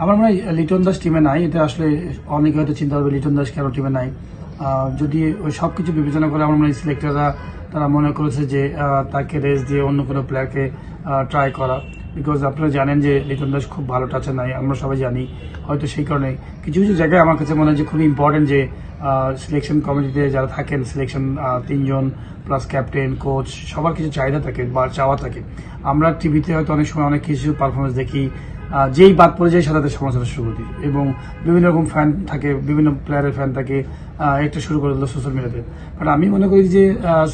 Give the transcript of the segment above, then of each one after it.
আমার মনে হয় লিটন দাস টিমে নাই। এটা আসলে অনেকে হয়তো চিন্তা করবে লিটন দাস কেন টিমে নাই। যদি ওই সবকিছু বিবেচনা করে আমার মনে হয় সিলেক্টররা তারা মনে করেছে যে তাকে রেস দিয়ে অন্য কোনো প্লেয়ারকে ট্রাই করা। বিকজ আপনারা জানেন যে লিটন দাস খুব ভালো টাচে নাই, আমরা সবাই জানি। হয়তো সেই কারণে কিছু কিছু জায়গায় আমার কাছে মনে হয় যে খুবই ইম্পর্টেন্ট যে সিলেকশন কমিটিতে যারা থাকেন, সিলেকশন 3 জন প্লাস ক্যাপ্টেন, কোচ, সবার কিছু চাহিদা থাকে বা চাওয়া থাকে। আমরা টিভিতে হয়তো অনেক সময় অনেক কিছু পারফরমেন্স দেখি, যেই বাদ পড়ে যায় সাথে সমালোচনা শুরু করি, এবং বিভিন্ন রকম ফ্যান থাকে, বিভিন্ন প্লেয়ারের ফ্যান থাকে, একটা শুরু করে দিল সোশ্যাল মিডিয়াতে। বাট আমি মনে করি যে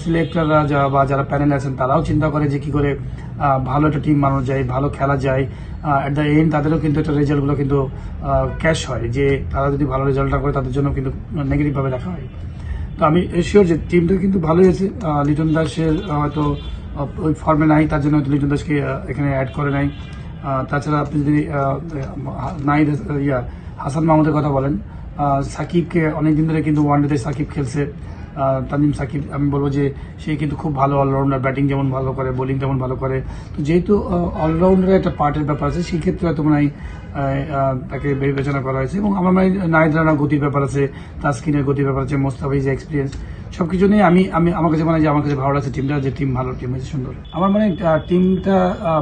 সিলেক্টররা বা যারা প্যানেলে আছেন তারাও চিন্তা করে যে কি করে ভালো একটা টিম বানানো যায়, ভালো খেলা যায়। অ্যাট দ্য এন্ড তাদেরও কিন্তু একটা রেজাল্টগুলো কিন্তু ক্যাশ হয়, যে তারা যদি ভালো রেজাল্ট না করে তাদের জন্য কিন্তু নেগেটিভভাবে দেখা হয়। তো আমি শিওর যে টিমটা কিন্তু ভালোই আছে। লিটন দাসের হয়তো ওই ফর্মে নাই, তার জন্য হয়তো লিটন দাসকে এখানে অ্যাড করে নাই। তাছাড়া আপনি যদি নাইদ হাসান মাহমুদের কথা বলেন, সাকিবকে অনেকদিন ধরে কিন্তু ওয়ানডেতে সাকিব খেলছে। তামিম সাকিব, আমি বলবো যে সে কিন্তু খুব ভালো অলরাউন্ডার, ব্যাটিং যেমন ভালো করে, বোলিং তেমন ভালো করে। তো যেহেতু অলরাউন্ডারের একটা পার্টের ব্যাপার আছে, সেই ক্ষেত্রে হয়তো মনে হয় তাকে বিবেচনা করা হয়েছে। এবং আমার মনে হয় নাহিদ রানার গতির ব্যাপার আছে, তাসকিনের গতির ব্যাপার আছে, মোস্তাফিজ এক্সপিরিয়েন্স, সবকিছু নিয়ে আমার কাছে মনে হয় যে আমার কাছে ভালো লাগছে টিমটা, যে টিম ভালো, টিম হয়েছে সুন্দর। আমার মানে টিমটা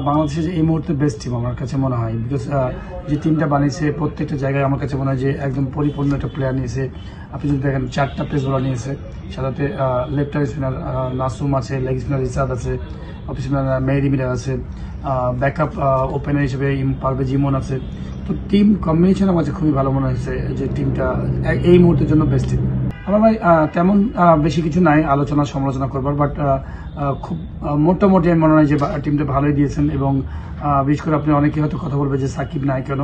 বাংলাদেশের এই মুহূর্তে বেস্ট টিম আমার কাছে মনে হয়। বিকজ যে টিমটা বানিয়েছে প্রত্যেকটা জায়গায় আমার কাছে মনে হয় যে একদম পরিপূর্ণ একটা প্লেয়ার নিয়েছে। আপনি যদি দেখেন 4টা পেস বোলার নিয়েছে, সাথে লেফট স্পিনার নাসুম আছে, লেগ স্পিনার ইসাদ আছে, অফ স্পিনার মেহেদি মিরাজ আছে, ব্যাকআপ ওপেনার হিসেবে পারভেজ ইমন আছে। তো টিম কম্বিনেশন আমার কাছে খুবই ভালো মনে হয়েছে, যে টিমটা এই মুহূর্তের জন্য বেস্ট টিম। আমার ভাই তেমন বেশি কিছু নাই আলোচনা সমালোচনা করবার, বাট খুব মোটামুটি আমি মনে হয় যে টিমটা ভালোই দিয়েছেন। এবং বিশেষ করে আপনি অনেকে হয়তো কথা বলবে যে সাকিব নাই কেন,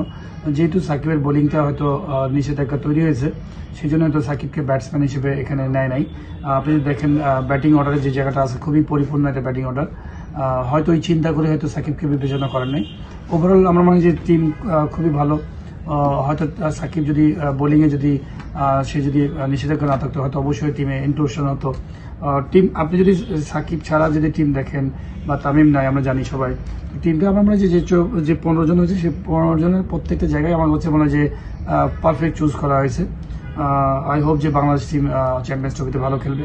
যেহেতু সাকিবের বোলিংটা হয়তো নিষেধাজ্ঞা তৈরি হয়েছে, সেই জন্য হয়তো সাকিবকে ব্যাটসম্যান হিসেবে এখানে নেয় নাই। আপনি যদি দেখেন ব্যাটিং অর্ডারে যে জায়গাটা আছে, খুবই পরিপূর্ণ একটা ব্যাটিং অর্ডার। হয়তো এই চিন্তা করে হয়তো সাকিবকে বিবেচনা করেন নাই। ওভারঅল আমার মনে হয় যে টিম খুবই ভালো। হয়তো সাকিব যদি বোলিংয়ে যদি সে যদি নিষেধাজ্ঞা না থাকতো, হয়তো অবশ্যই টিমে ইনক্লুশন হতো। টিম আপনি যদি সাকিব ছাড়া যদি টিম দেখেন, বা তামিম নাই, আমরা জানি সবাই, টিমটা আমার মনে হয় যে 15 জন হয়েছে, সেই 15 জনের প্রত্যেকটা জায়গায় আমার হচ্ছে মনে হয় যে পারফেক্ট চুজ করা হয়েছে। আই হোপ যে বাংলাদেশ টিম চ্যাম্পিয়ন্স ট্রফিতে ভালো খেলবে।